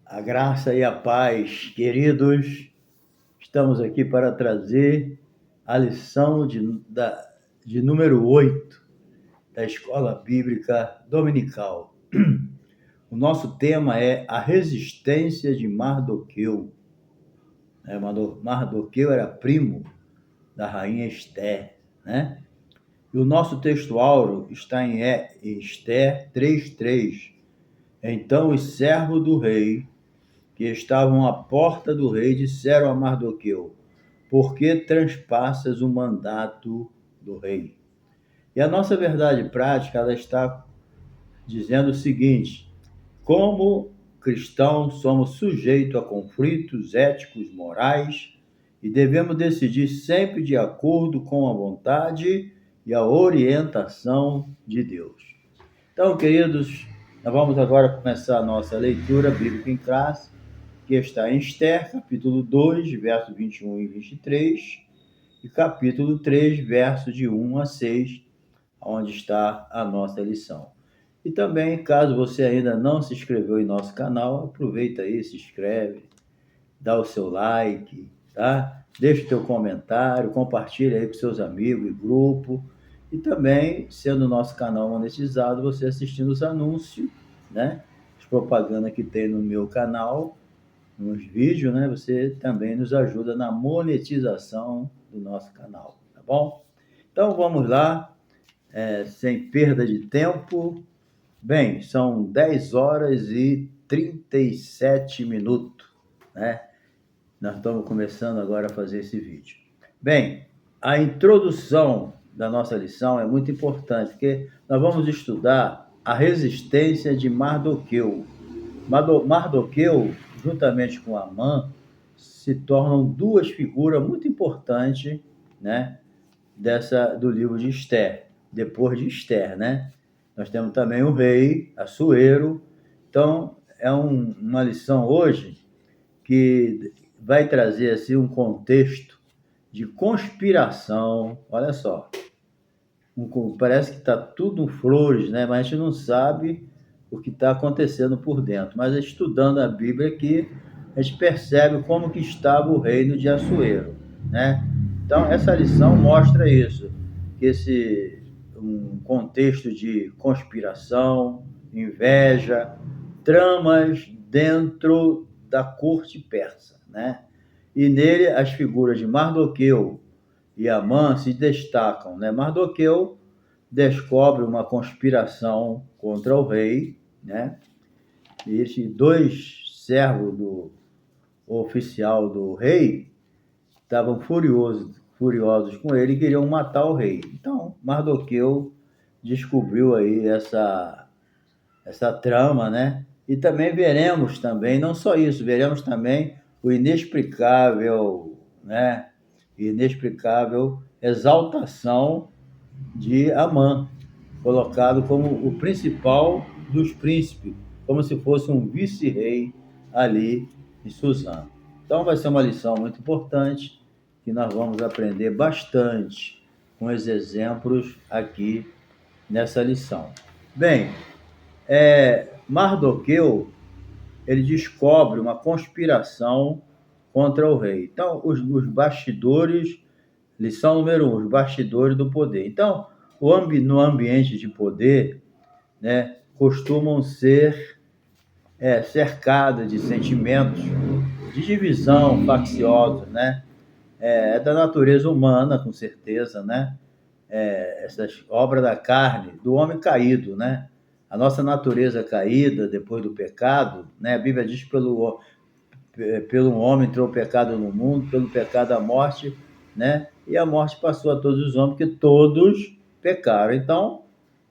A graça e a paz, queridos, estamos aqui para trazer a lição de número 8 da Escola Bíblica Dominical. O nosso tema é a resistência de Mardoqueu. Mardoqueu era primo da rainha Esther, né? E o nosso texto áureo está em Esther 3:3. Então os servos do rei que estavam à porta do rei disseram a Mardoqueu: por que transpassas o mandato do rei? E a nossa verdade prática, ela está dizendo o seguinte: como cristãos somos sujeitos a conflitos éticos, morais, e devemos decidir sempre de acordo com a vontade e a orientação de Deus. Então, queridos, nós vamos agora começar a nossa leitura bíblica em classe, que está em Esther, capítulo 2, versos 21 e 23, e capítulo 3, versos de 1 a 6, onde está a nossa lição. E também, caso você ainda não se inscreveu em nosso canal, aproveita aí, se inscreve, dá o seu like, tá? Deixa o teu comentário, compartilha aí com seus amigos e grupo. E também, sendo o nosso canal monetizado, você assistindo os anúncios, né? As propagandas que tem no meu canal, nos vídeos, né? Você também nos ajuda na monetização do nosso canal, tá bom? Então, vamos lá, sem perda de tempo. Bem, são 10 horas e 37 minutos, né? Nós estamos começando agora a fazer esse vídeo. Bem, a introdução da nossa lição é muito importante, porque nós vamos estudar a resistência de Mardoqueu. Mardoqueu, juntamente com Amã, se tornam duas figuras muito importantes, né, do livro de Esther, depois de Esther, né? Nós temos também o rei, Assuero. Então, é uma lição hoje que vai trazer assim, um contexto de conspiração. Olha só, parece que está tudo flores, né? Mas a gente não sabe o que está acontecendo por dentro. Mas estudando a Bíblia aqui, a gente percebe como que estava o reino de Assuero, né? Então, essa lição mostra isso, que um contexto de conspiração, inveja, tramas dentro da corte persa, né? E nele as figuras de Mardoqueu e Amã se destacam, né? Mardoqueu descobre uma conspiração contra o rei, né? E esses dois servos do oficial do rei estavam furiosos com ele e queriam matar o rei. Então, Mardoqueu descobriu aí essa trama, né? E também veremos também, não só isso, veremos também o inexplicável, né? Inexplicável exaltação de Amã, colocado como o principal dos príncipes, como se fosse um vice-rei ali em Suzã. Então vai ser uma lição muito importante, que nós vamos aprender bastante com os exemplos aqui nessa lição. Bem, Mardoqueu, ele descobre uma conspiração contra o rei. Então, os bastidores, lição número 1, os bastidores do poder. Então, no ambiente de poder, né, costumam ser cercados de sentimentos de divisão facciosa, né? É da natureza humana, com certeza, né? Essas obras da carne, do homem caído, né? A nossa natureza caída depois do pecado, né? A Bíblia diz que pelo homem entrou o pecado no mundo, pelo pecado a morte, né? E a morte passou a todos os homens, porque todos pecaram. Então,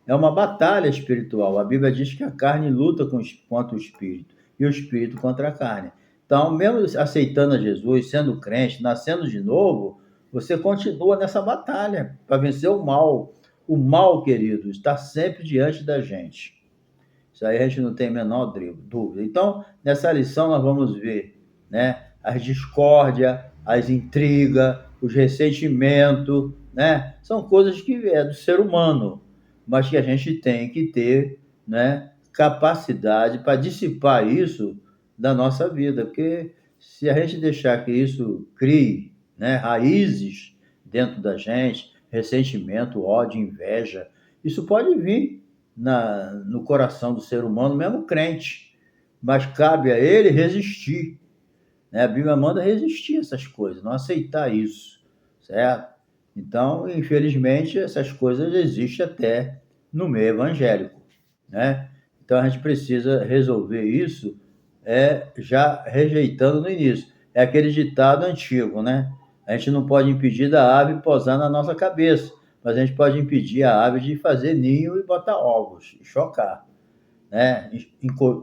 é uma batalha espiritual. A Bíblia diz que a carne luta contra o espírito e o espírito contra a carne. Então, mesmo aceitando a Jesus, sendo crente, nascendo de novo, você continua nessa batalha para vencer o mal. O mal, querido, está sempre diante da gente. Isso aí a gente não tem a menor dúvida. Então, nessa lição nós vamos ver, né, as discórdias, as intrigas, os ressentimentos, né? São coisas que é do ser humano, mas que a gente tem que ter, né, capacidade para dissipar isso da nossa vida, porque se a gente deixar que isso crie, né, raízes dentro da gente, ressentimento, ódio, inveja, isso pode vir no coração do ser humano, mesmo crente, mas cabe a ele resistir, né? A Bíblia manda resistir a essas coisas, não aceitar isso, certo? Então, infelizmente, essas coisas existem até no meio evangélico, né? Então, a gente precisa resolver isso já rejeitando no início. É aquele ditado antigo, né? A gente não pode impedir da ave pousar na nossa cabeça, mas a gente pode impedir a ave de fazer ninho e botar ovos, e chocar, né?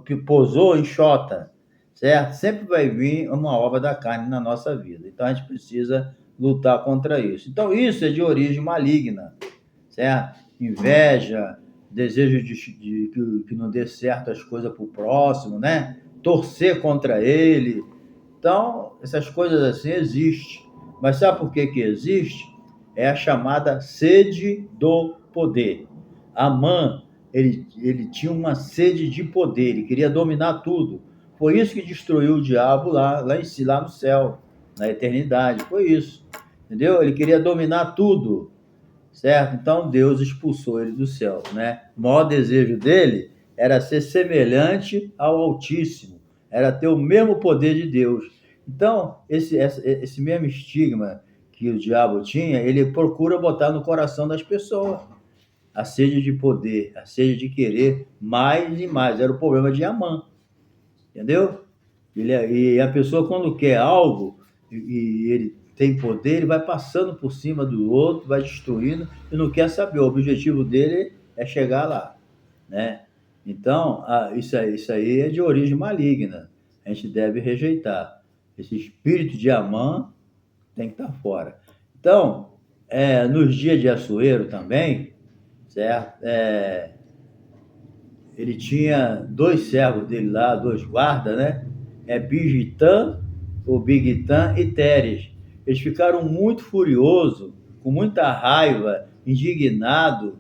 Que pousou, enxota, certo? Sempre vai vir uma obra da carne na nossa vida. Então, a gente precisa lutar contra isso. Então, isso é de origem maligna, certo? Inveja, desejo que não dê certo as coisas para o próximo, né? Torcer contra ele. Então, essas coisas assim existem. Mas sabe por que existe? É a chamada sede do poder. Amã, ele tinha uma sede de poder, ele queria dominar tudo. Foi isso que destruiu o diabo lá em si, lá no céu, na eternidade. Foi isso. Entendeu? Ele queria dominar tudo, certo? Então Deus expulsou ele do céu, né? O maior desejo dele era ser semelhante ao Altíssimo, era ter o mesmo poder de Deus. Então, esse mesmo estigma que o diabo tinha, ele procura botar no coração das pessoas. A sede de poder, a sede de querer mais e mais. Era o problema de Amã, entendeu? E a pessoa, quando quer algo e ele tem poder, ele vai passando por cima do outro, vai destruindo e não quer saber. O objetivo dele é chegar lá, né? Então, isso aí é de origem maligna. A gente deve rejeitar. Esse espírito de Amã tem que estar fora. Então, nos dias de Assuero também, certo? Ele tinha 2 servos dele lá, 2 guardas, né? Bigitã, o Bigitã e Teres. Eles ficaram muito furiosos, com muita raiva, indignados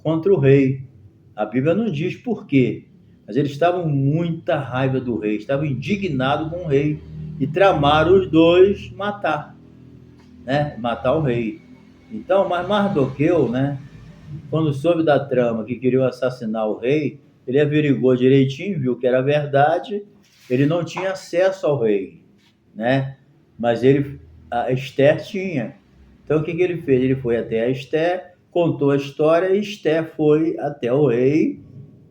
contra o rei. A Bíblia não diz por quê, mas eles estavam com muita raiva do rei, estavam indignados com o rei e tramaram os dois matar, né? Matar o rei. Então, mas Mardoqueu, né? Quando soube da trama que queriam assassinar o rei, ele averigou direitinho, viu que era verdade, ele não tinha acesso ao rei, né? Mas a Esther tinha. Então o que ele fez? Ele foi até a Esther, contou a história e Esther foi até o rei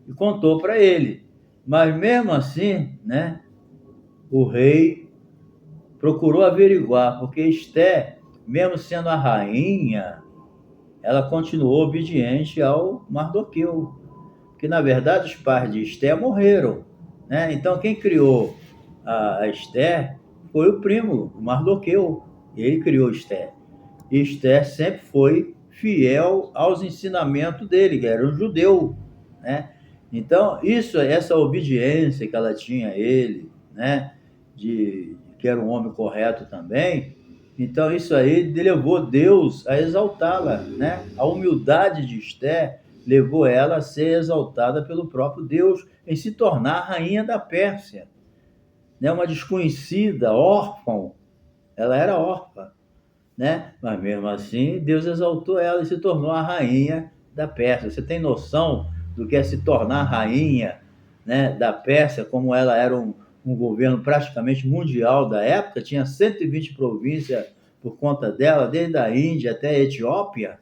e contou para ele. Mas mesmo assim, né? O rei procurou averiguar, porque Esther, mesmo sendo a rainha, ela continuou obediente ao Mardoqueu, que na verdade os pais de Esther morreram, né? Então quem criou a Esther foi o primo, o Mardoqueu. Ele criou Esther. E Esther sempre foi fiel aos ensinamentos dele, que era um judeu, né? Então essa obediência que ela tinha a ele, né? Que era um homem correto também. Então isso aí levou Deus a exaltá-la, né? A humildade de Esther levou ela a ser exaltada pelo próprio Deus em se tornar a rainha da Pérsia, né? Uma desconhecida, órfã, ela era órfã, né? Mas mesmo assim, Deus exaltou ela e se tornou a rainha da Pérsia. Você tem noção do que é se tornar rainha, né, da Pérsia, como ela era um governo praticamente mundial da época, tinha 120 províncias por conta dela, desde a Índia até a Etiópia,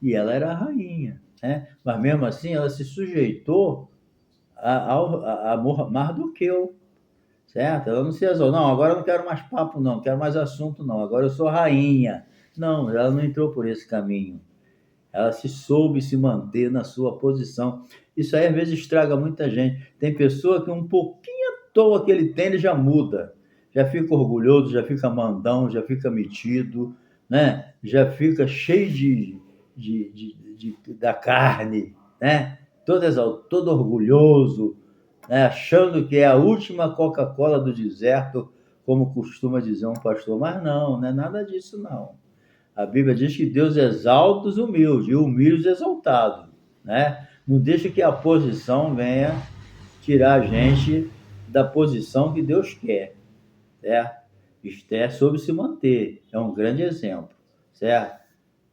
e ela era a rainha, né? Mas mesmo assim, ela se sujeitou a Mardoqueu, certo? Ela não se exaltou. Não, agora eu não quero mais papo, não quero mais assunto, não. Agora eu sou rainha. Não, ela não entrou por esse caminho. Ela soube se manter na sua posição. Isso aí às vezes estraga muita gente. Tem pessoa que um pouquinho à toa que ele tem, ele já muda. Já fica orgulhoso, já fica mandão, já fica metido, né? Já fica cheio da carne, né? Todo orgulhoso, né? Achando que é a última Coca-Cola do deserto, como costuma dizer um pastor. Mas não é nada disso, não. A Bíblia diz que Deus exalta os humildes e humilha os exaltados, né? Não deixa que a posição venha tirar a gente da posição que Deus quer, certo? Esther soube se manter, é um grande exemplo, certo?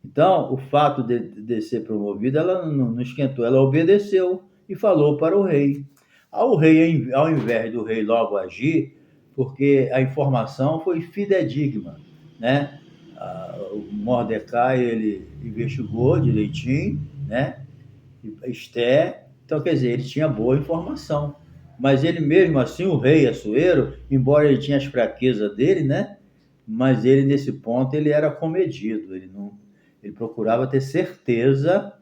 Então, o fato de ser promovida, ela não esquentou, ela obedeceu e falou para o rei. Ao rei, ao invés do rei logo agir, porque a informação foi fidedigna, né? O Mordecai, ele investigou direitinho, né? Esther, então, quer dizer, ele tinha boa informação. Mas ele mesmo assim, o rei Assuero, embora ele tinha as fraquezas dele, né? Mas ele, nesse ponto, ele era comedido, ele procurava ter certeza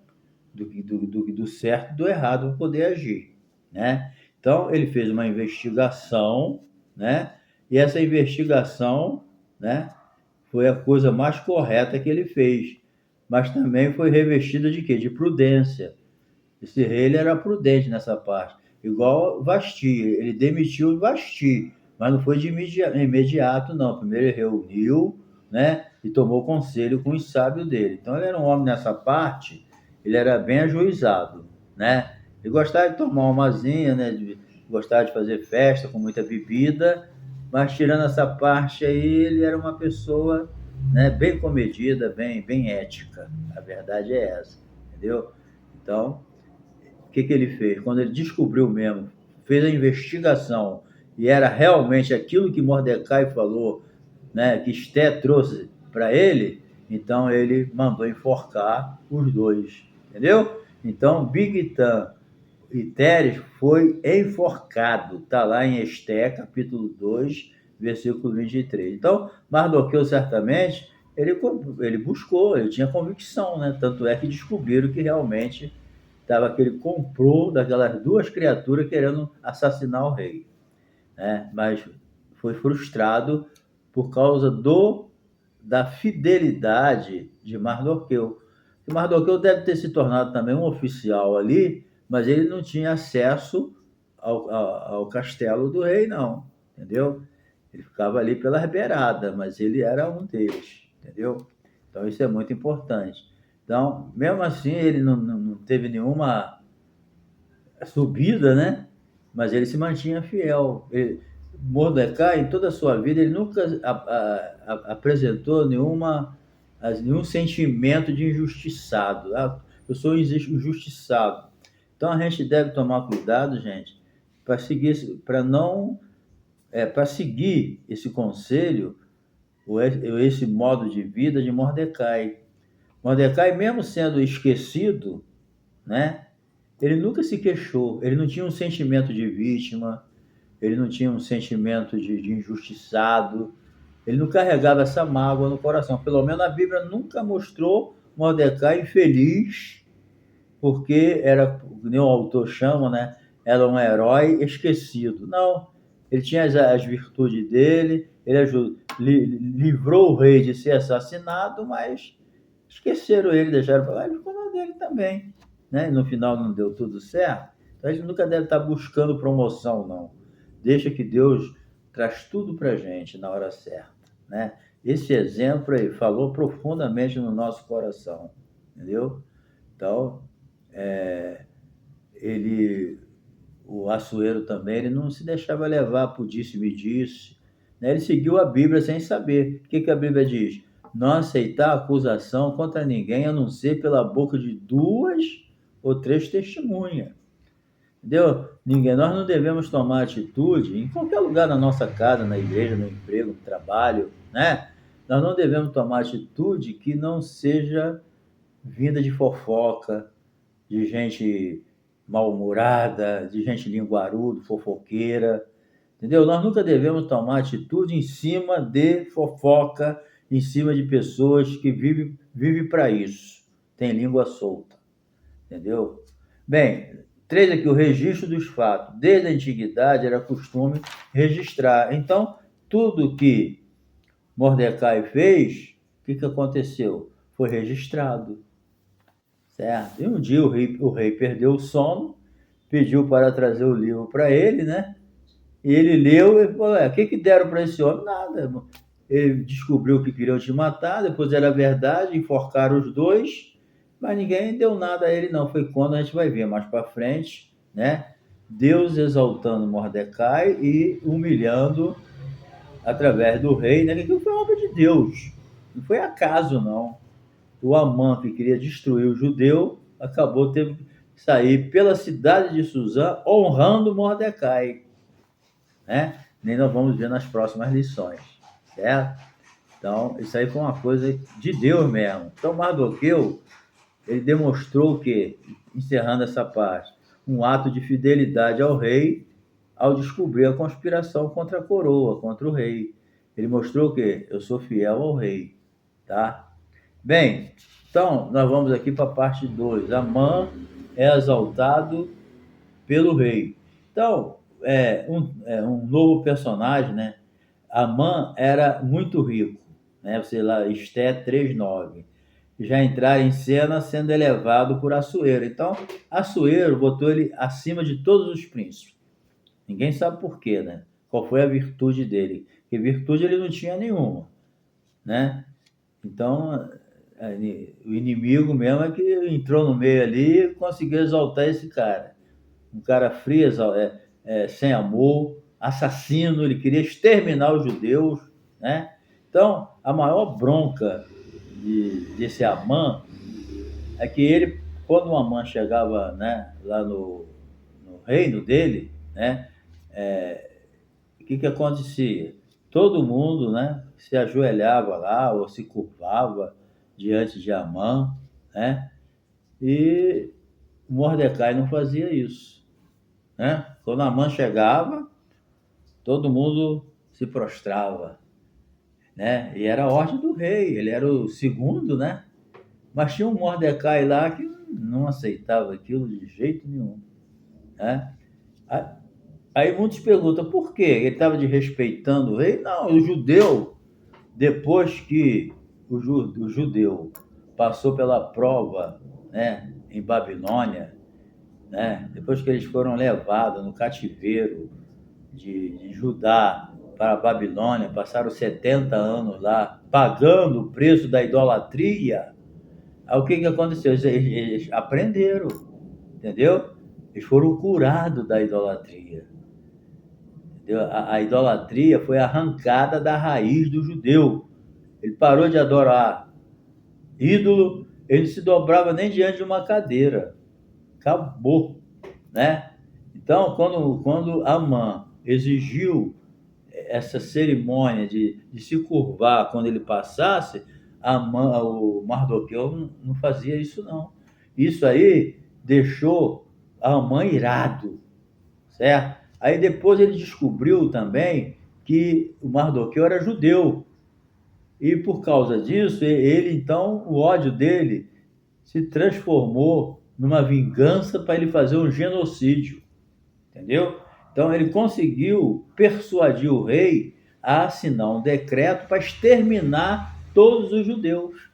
do certo e do errado para poder agir, né? Então, ele fez uma investigação, né? E essa investigação, né, foi a coisa mais correta que ele fez, mas também foi revestida de quê? De prudência. Esse rei ele era prudente nessa parte. Igual Vasti, ele demitiu Vasti, mas não foi de imediato, não. Primeiro ele reuniu, né, e tomou conselho com os sábios dele. Então ele era um homem nessa parte, ele era bem ajuizado, né? Ele gostava de tomar uma asinha, né, gostava de fazer festa com muita bebida, mas tirando essa parte aí, ele era uma pessoa, né, bem comedida, bem ética. A verdade é essa, entendeu? Então, o que ele fez? Quando ele descobriu mesmo, fez a investigação e era realmente aquilo que Mordecai falou, né, que Esté trouxe para ele, então ele mandou enforcar os dois, entendeu? Então, Bigtan e Teres foi enforcado, está lá em Esté, capítulo 2, versículo 23. Então, Mardoqueu certamente, ele buscou, ele tinha convicção, né? Tanto é que descobriram que realmente estava aquele complô daquelas duas criaturas querendo assassinar o rei, né? Mas foi frustrado por causa da fidelidade de Mardoqueu. E Mardoqueu deve ter se tornado também um oficial ali, mas ele não tinha acesso ao castelo do rei, não, entendeu? Ele ficava ali pela beirada, mas ele era um deles, entendeu? Então isso é muito importante. Então, mesmo assim, ele não teve nenhuma subida, né? Mas ele se mantinha fiel. Mordecai, em toda a sua vida, ele nunca apresentou nenhum sentimento de injustiçado. Eu sou injustiçado. Então a gente deve tomar cuidado, gente, para seguir, para seguir esse conselho, ou esse modo de vida de Mordecai. Mordecai, mesmo sendo esquecido, né? Ele nunca se queixou, ele não tinha um sentimento de vítima, ele não tinha um sentimento de injustiçado, ele não carregava essa mágoa no coração. Pelo menos a Bíblia nunca mostrou Mordecai infeliz, porque era, como o autor chama, né? Era um herói esquecido. Não, ele tinha as virtudes dele, ele livrou o rei de ser assassinado, mas esqueceram ele, deixaram para lá, ele ficou na dele também, né? No final não deu tudo certo. Então a gente nunca deve estar buscando promoção, não. Deixa que Deus traz tudo para a gente na hora certa, né? Esse exemplo aí falou profundamente no nosso coração, entendeu? Então, o Assuero também, ele não se deixava levar por disse-me-disse, né? Ele seguiu a Bíblia sem saber. O que a Bíblia diz? Não aceitar acusação contra ninguém, a não ser pela boca de 2 ou 3 testemunhas. Entendeu? Nós não devemos tomar atitude em qualquer lugar na nossa casa, na igreja, no emprego, no trabalho, né? Nós não devemos tomar atitude que não seja vinda de fofoca, de gente mal-humorada, de gente linguaruda, fofoqueira, entendeu? Nós nunca devemos tomar atitude em cima de fofoca, em cima de pessoas que vivem para isso, tem língua solta, entendeu? Bem, 3 aqui, o registro dos fatos. Desde a antiguidade era costume registrar. Então, tudo que Mordecai fez, o que aconteceu? Foi registrado. Certo? E um dia o rei perdeu o sono, pediu para trazer o livro para ele, né? E ele leu e falou: o que deram para esse homem? Nada. Ele descobriu que queriam te matar, depois era verdade, enforcaram os dois, mas ninguém deu nada a ele, não. Foi quando a gente vai ver mais para frente, né? Deus exaltando Mordecai e humilhando através do rei, né? Aquilo foi obra de Deus, não foi acaso, não. O Amã, que queria destruir o judeu, acabou tendo que sair pela cidade de Suzã honrando Mordecai, né? Nem nós vamos ver nas próximas lições, certo? Então, isso aí foi uma coisa de Deus mesmo. Então, Mardoqueu, ele demonstrou que, encerrando essa parte, um ato de fidelidade ao rei ao descobrir a conspiração contra a coroa, contra o rei. Ele mostrou que eu sou fiel ao rei, tá? Bem, então nós vamos aqui para a parte 2. Amã é exaltado pelo rei. Então, um novo personagem, né? Amã era muito rico, né? Sei lá, Esté 3:9. Já entrar em cena sendo elevado por Assuero. Então, Assuero botou ele acima de todos os príncipes. Ninguém sabe por quê, né? Qual foi a virtude dele? Que virtude ele não tinha nenhuma, né? Então, o inimigo mesmo é que entrou no meio ali e conseguiu exaltar esse cara. Um cara frio, sem amor, assassino, ele queria exterminar os judeus, né? Então, a maior bronca desse Amã é que ele, quando o Amã chegava, né, lá no reino dele, né, o que acontecia? Todo mundo, né, se ajoelhava lá ou se curvava diante de Amã, né? E Mordecai não fazia isso, né? Quando Amã chegava, todo mundo se prostrava, né? E era a ordem do rei, ele era o segundo, né? Mas tinha um Mordecai lá que não aceitava aquilo de jeito nenhum, né? Aí muitos perguntam por quê? Ele estava desrespeitando o rei? Não, o judeu, depois que o judeu passou pela prova, né, em Babilônia, né, depois que eles foram levados no cativeiro de Judá para a Babilônia, passaram 70 anos lá, pagando o preço da idolatria, aí o que aconteceu? Eles aprenderam, entendeu? Eles foram curados da idolatria. A idolatria foi arrancada da raiz do judeu. Ele parou de adorar ídolo, ele se dobrava nem diante de uma cadeira. Acabou, né? Então, quando Amã exigiu essa cerimônia de se curvar quando ele passasse, o Mardoqueu não fazia isso, não. Isso aí deixou Amã irado, certo? Aí depois ele descobriu também que o Mardoqueu era judeu. E por causa disso, ele então, o ódio dele se transformou numa vingança para ele fazer um genocídio, entendeu? Então ele conseguiu persuadir o rei a assinar um decreto para exterminar todos os judeus,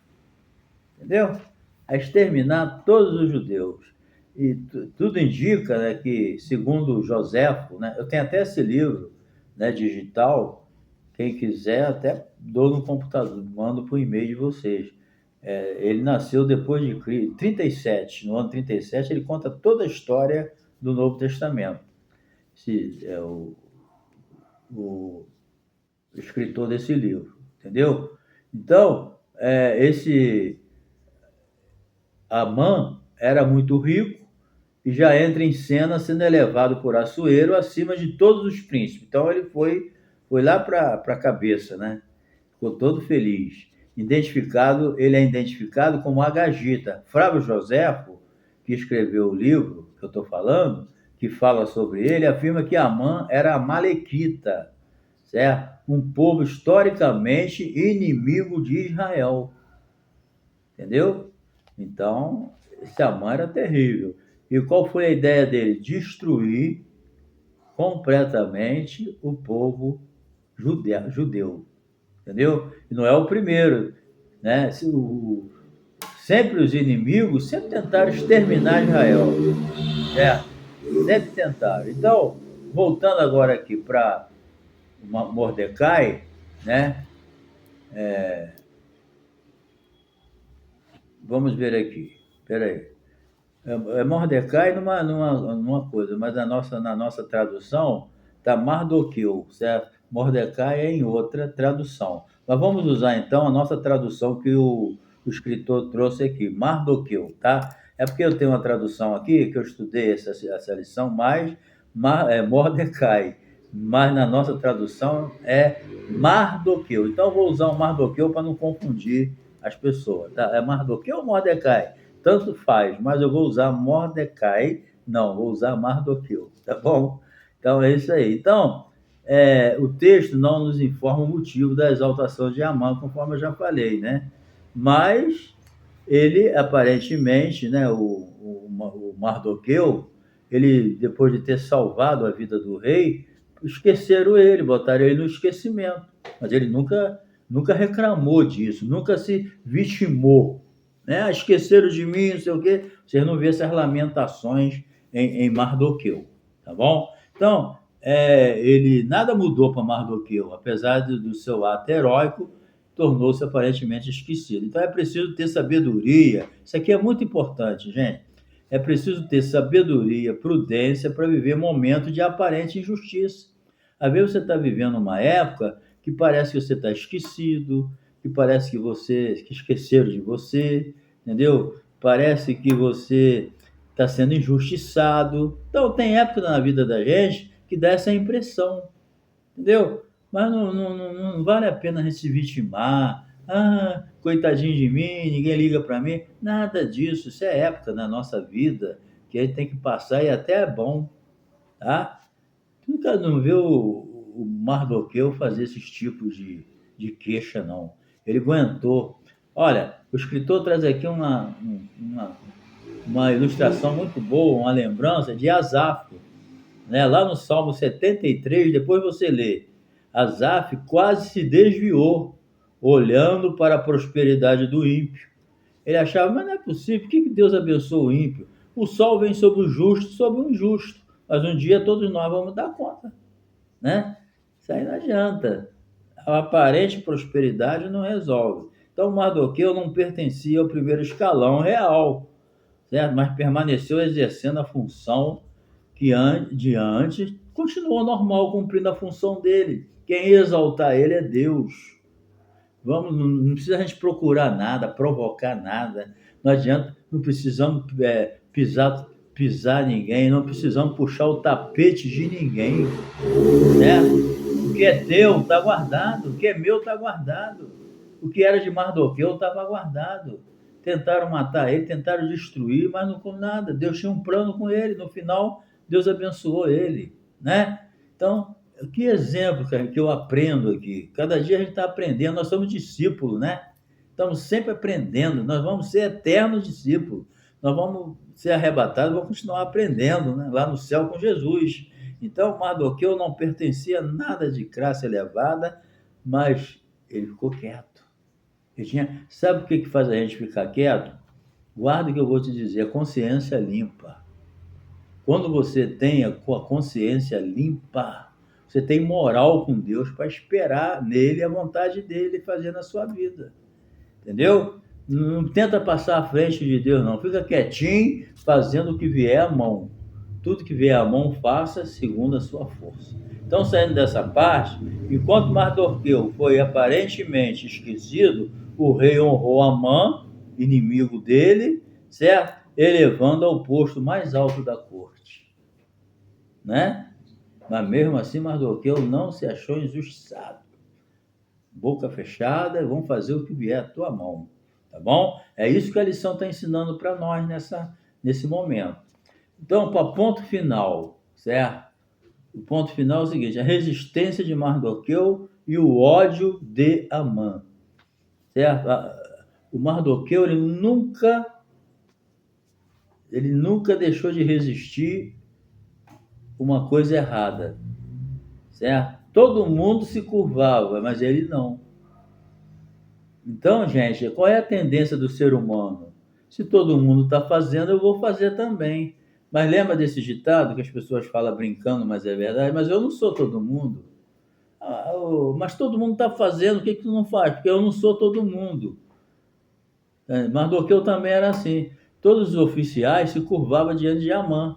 entendeu? A exterminar todos os judeus. E tudo indica, né, que, segundo Joséfo, né, eu tenho até esse livro, né, digital, quem quiser até dou no computador, mando por e-mail de vocês. Ele nasceu depois de 37, no ano 37, ele conta toda a história do Novo Testamento. Esse é o escritor desse livro, entendeu? Então, esse Amã era muito rico e já entra em cena sendo elevado por Assuero acima de todos os príncipes. Então ele foi lá para a cabeça, né? Ficou todo feliz. Ele é identificado como Agagita. Flávio Joséfo, que escreveu o livro que eu estou falando, que fala sobre ele, afirma que Amã era amalequita, certo? Um povo historicamente inimigo de Israel, entendeu? Então, esse Amã era terrível. E qual foi a ideia dele? Destruir completamente o povo judeu, entendeu? E não é o primeiro, né? Sempre os inimigos sempre tentaram exterminar Israel, sempre tentaram. Então, voltando agora aqui para Mordecai, né? Vamos ver aqui, espera aí. É Mordecai numa coisa, mas na nossa tradução está Mardoqueu, certo? Mordecai é em outra tradução. Mas vamos usar então a nossa tradução que o escritor trouxe aqui, Mardoqueu, tá? É porque eu tenho uma tradução aqui, que eu estudei essa lição, mais Mordecai. Mas na nossa tradução é Mardoqueu. Então eu vou usar o Mardoqueu para não confundir as pessoas, tá? É Mardoqueu ou Mordecai? Tanto faz, mas eu vou usar Mordecai, não, vou usar Mardoqueu, tá bom? Então é isso aí. Então, o texto não nos informa o motivo da exaltação de Amã, conforme eu já falei, né? Mas ele, aparentemente, né, o Mardoqueu, ele, depois de ter salvado a vida do rei, esqueceram ele, botaram ele no esquecimento. Mas ele nunca reclamou disso, nunca se vitimou, né? Esqueceram de mim, não sei o quê. Vocês não vê essas lamentações em Mardoqueu, tá bom? Então, ele nada mudou para Mardoqueu, apesar do seu ato heróico, tornou-se aparentemente esquecido. Então é preciso ter sabedoria. Isso aqui é muito importante, gente. É preciso ter sabedoria, prudência para viver momentos de aparente injustiça. Às vezes você está vivendo uma época que parece que você está esquecido, que parece que esqueceram de você, entendeu? Parece que você está sendo injustiçado. Então tem época na vida da gente que dá essa impressão, entendeu? Mas não vale a pena a gente se vitimar. Ah, coitadinho de mim, ninguém liga para mim. Nada disso. Isso é época na nossa vida que a gente tem que passar e até é bom, tá? Tu nunca não vê o Mardoqueu fazer esses tipos de queixa, não. Ele aguentou. Olha, o escritor traz aqui uma ilustração muito boa, uma lembrança de Asaf, né? Lá no Salmo 73, depois você lê. Asaf quase se desviou, olhando para a prosperidade do ímpio. Ele achava, mas não é possível, por que Deus abençoa o ímpio? O sol vem sobre o justo, sobre o injusto, mas um dia todos nós vamos dar conta, né? Isso aí não adianta. A aparente prosperidade não resolve. Então, Mardoqueu não pertencia ao primeiro escalão real, certo? Mas permaneceu exercendo a função que de antes, continuou normal, cumprindo a função dele. Quem ia exaltar ele é Deus. Não precisa a gente procurar nada, provocar nada. Não adianta, não precisamos pisar ninguém, não precisamos puxar o tapete de ninguém, certo? O que é teu está guardado, o que é meu está guardado. O que era de Mardoqueu estava guardado. Tentaram matar ele, tentaram destruir, mas não com nada. Deus tinha um plano com ele. No final, Deus abençoou ele, né? Então, que exemplo, cara, que eu aprendo aqui. Cada dia a gente está aprendendo. Nós somos discípulos, né? Estamos sempre aprendendo. Nós vamos ser eternos discípulos. Nós vamos ser arrebatados, vamos continuar aprendendo, né? Lá no céu com Jesus. Então, Mardoqueu não pertencia a nada de classe elevada, mas ele ficou quieto. Sabe o que faz a gente ficar quieto? Guarda o que eu vou te dizer, a consciência limpa. Quando você tem a consciência limpa, você tem moral com Deus para esperar nele a vontade dele fazer na sua vida. Entendeu? Não tenta passar à frente de Deus, não. Fica quietinho, fazendo o que vier à mão. Tudo que vier à mão, faça segundo a sua força. Então, saindo dessa parte, enquanto Mardoqueu foi aparentemente esquecido, o rei honrou Amã, inimigo dele, certo? Elevando ao posto mais alto da corte, né? Mas mesmo assim, Mardoqueu não se achou injustiçado. Boca fechada, vamos fazer o que vier à tua mão, tá bom? É isso que a lição está ensinando para nós nesse momento. Então, para ponto final, certo? O ponto final é o seguinte: a resistência de Mardoqueu e o ódio de Amã, certo? O Mardoqueu ele nunca deixou de resistir uma coisa errada, certo? Todo mundo se curvava, mas ele não. Então, gente, qual é a tendência do ser humano? Se todo mundo está fazendo, eu vou fazer também. Mas lembra desse ditado que as pessoas falam brincando, mas é verdade? Mas eu não sou todo mundo. Mas todo mundo está fazendo, o que tu não faz? Porque eu não sou todo mundo. Mardoqueu também era assim. todos os oficiais se curvavam diante de Amã,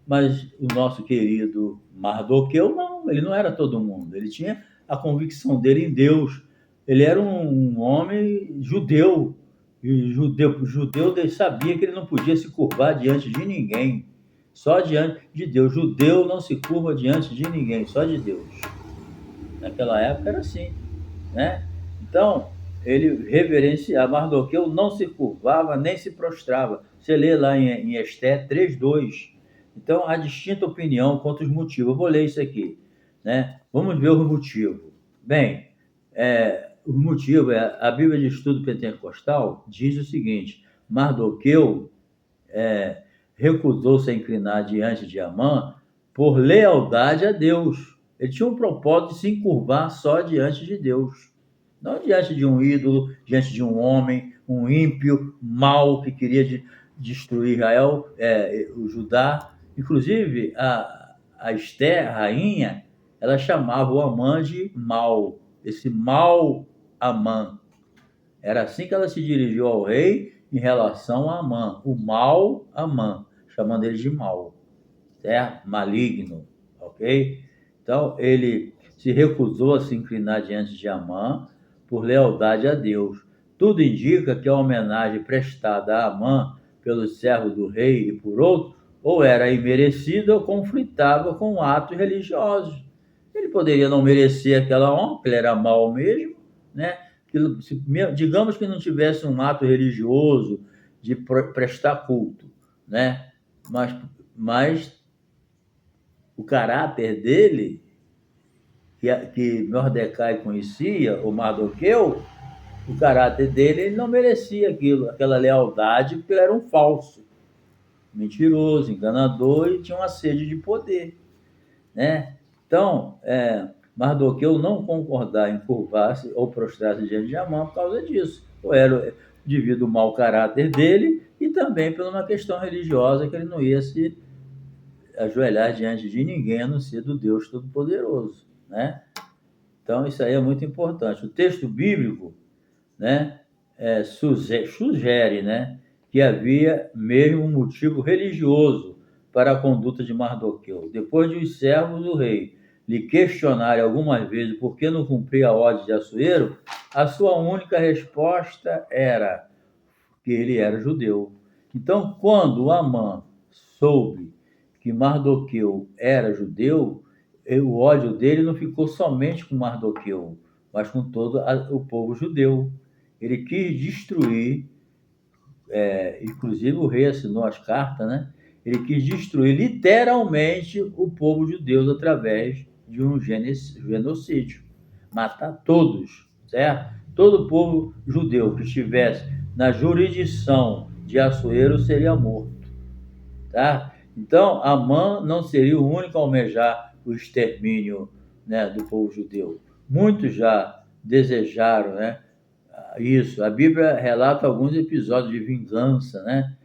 mas o nosso querido Mardoqueu não, ele não era todo mundo, ele tinha a convicção dele em Deus, ele era um homem judeu, e judeu sabia que ele não podia se curvar diante de ninguém, só diante de Deus. Judeu não se curva diante de ninguém, só de Deus. Naquela época era assim, né? Então, ele reverenciava, Mardoqueu não se curvava nem se prostrava. Você lê lá em Esté 3:2. Então, há distinta opinião quanto os motivos. Eu vou ler isso aqui, né? Vamos ver os motivos. Bem, o motivo é, a Bíblia de Estudo Pentecostal diz o seguinte: Mardoqueu recusou-se a inclinar diante de Amã por lealdade a Deus. Ele tinha um propósito de se encurvar só diante de Deus, não diante de um ídolo, diante de um homem, um ímpio, mau, que queria destruir Israel, o Judá. Inclusive, a Esté, a rainha, ela chamava o Amã de mau, esse mau Amã. Era assim que ela se dirigiu ao rei em relação a Amã, o mau Amã, chamando ele de mau, certo? Maligno, ok? Então, ele se recusou a se inclinar diante de Amã por lealdade a Deus. Tudo indica que a homenagem prestada a Amã pelos servos do rei e por outros, ou era imerecida ou conflitava com atos religiosos. Ele poderia não merecer aquela honra, porque ele era mau mesmo, né? Digamos que não tivesse um ato religioso de prestar culto, né? Mas o caráter dele, que Mordecai conhecia, o Mardoqueu, o caráter dele, ele não merecia aquela lealdade, porque ele era um falso, mentiroso, enganador e tinha uma sede de poder, né? Então, Mardoqueu não concordar em curvar-se ou prostrar-se diante de Amã por causa disso, ou era devido ao mau caráter dele e também por uma questão religiosa, que ele não ia se ajoelhar diante de ninguém, a não ser do Deus Todo-Poderoso, né? Então, isso aí é muito importante. O texto bíblico, né, sugere, né, que havia mesmo um motivo religioso para a conduta de Mardoqueu. Depois de os servos do rei lhe questionarem algumas vezes por que não cumpria a ordem de Assuero, a sua única resposta era que ele era judeu. Então, quando Amã soube que Mardoqueu era judeu, o ódio dele não ficou somente com Mardoqueu, mas com todo o povo judeu. Ele quis destruir, inclusive o rei assinou as cartas, né? Ele quis destruir literalmente o povo judeu através de um genocídio, matar todos, certo? Todo o povo judeu que estivesse na jurisdição de Assuero seria morto, tá? Então, Amã não seria o único a almejar o extermínio, né, do povo judeu. Muitos já desejaram, né, isso. A Bíblia relata alguns episódios de vingança, né,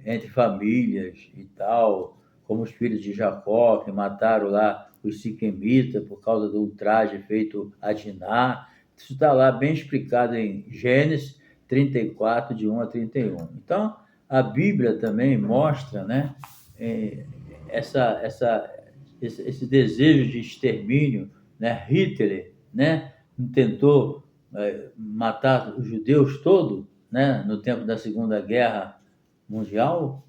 entre famílias e tal, como os filhos de Jacó, que mataram lá os siquemitas por causa do ultraje feito a Diná. Isso está lá bem explicado em Gênesis 34, de 1 a 31. Então, a Bíblia também mostra, né, esse desejo de extermínio, né? Hitler, né, tentou matar os judeus todos, né, no tempo da Segunda Guerra Mundial,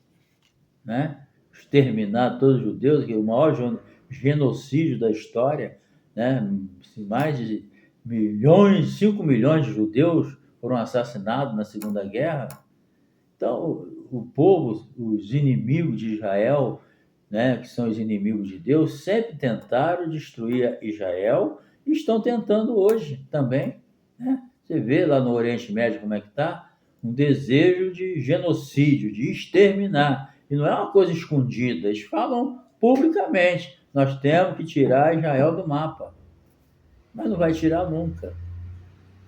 né, exterminar todos os judeus, que é o maior genocídio da história, né, mais de 5 milhões de judeus foram assassinados na Segunda Guerra. Então, o povo, os inimigos de Israel, né, que são os inimigos de Deus, sempre tentaram destruir Israel e estão tentando hoje também, né? Você vê lá no Oriente Médio como é que está, um desejo de genocídio, de exterminar. E não é uma coisa escondida, eles falam publicamente, nós temos que tirar Israel do mapa. Mas não vai tirar nunca,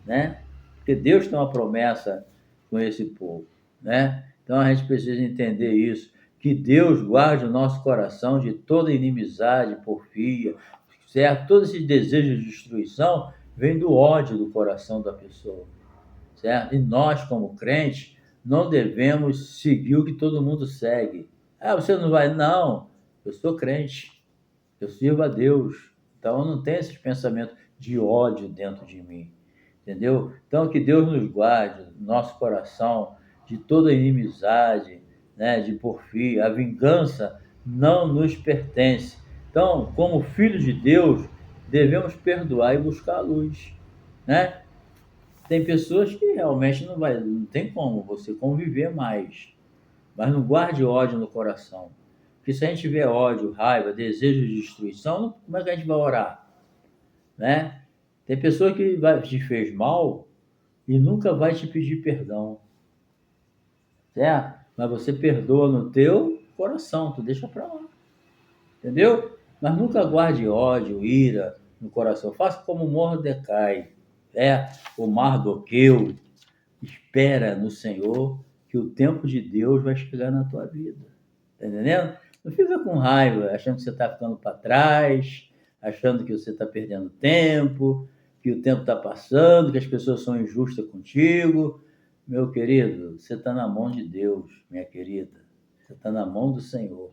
né? Porque Deus tem uma promessa com esse povo, né? Então a gente precisa entender isso, que Deus guarde o nosso coração de toda inimizade, porfia, certo? Todos esses desejos de destruição vêm do ódio do coração da pessoa, certo? E nós, como crentes, não devemos seguir o que todo mundo segue. Ah, você não vai? Não, eu sou crente, eu sirvo a Deus, então eu não tenho esses pensamentos de ódio dentro de mim, entendeu? Então que Deus nos guarde, nosso coração, de toda inimizade, né, de porfia. A vingança não nos pertence. Então, como filhos de Deus, devemos perdoar e buscar a luz, né? Tem pessoas que realmente não tem como você conviver mais, mas não guarde ódio no coração. Porque se a gente tiver ódio, raiva, desejo de destruição, como é que a gente vai orar, né? Tem pessoa que te fez mal e nunca vai te pedir perdão, certo? Mas você perdoa no teu coração, tu deixa para lá, entendeu? Mas nunca guarde ódio, ira no coração. Faça como Mordecai, o Mardoqueu. Espera no Senhor que o tempo de Deus vai chegar na tua vida. Tá entendendo? Não fica com raiva, achando que você está ficando para trás, achando que você está perdendo tempo, que o tempo está passando, que as pessoas são injustas contigo. Meu querido, você está na mão de Deus, minha querida. Você está na mão do Senhor.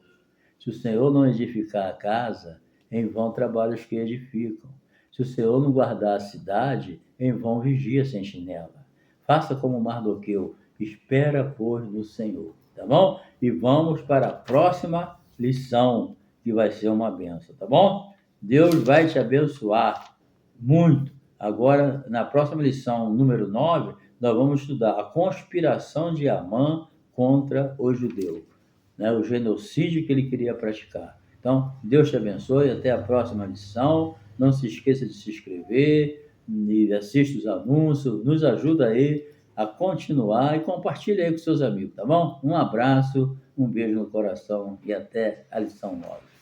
Se o Senhor não edificar a casa, em vão trabalham os que edificam. Se o Senhor não guardar a cidade, em vão vigia a sentinela. Faça como Mardoqueu, espera, pois, no Senhor. Tá bom? E vamos para a próxima lição, que vai ser uma benção, tá bom? Deus vai te abençoar muito. Agora, na próxima lição, número 9, nós vamos estudar a conspiração de Amã contra os judeus, né? O genocídio que ele queria praticar. Então, Deus te abençoe, até a próxima lição. Não se esqueça de se inscrever, e assista os anúncios, nos ajuda aí a continuar e compartilha aí com seus amigos, tá bom? Um abraço, um beijo no coração e até a lição 9.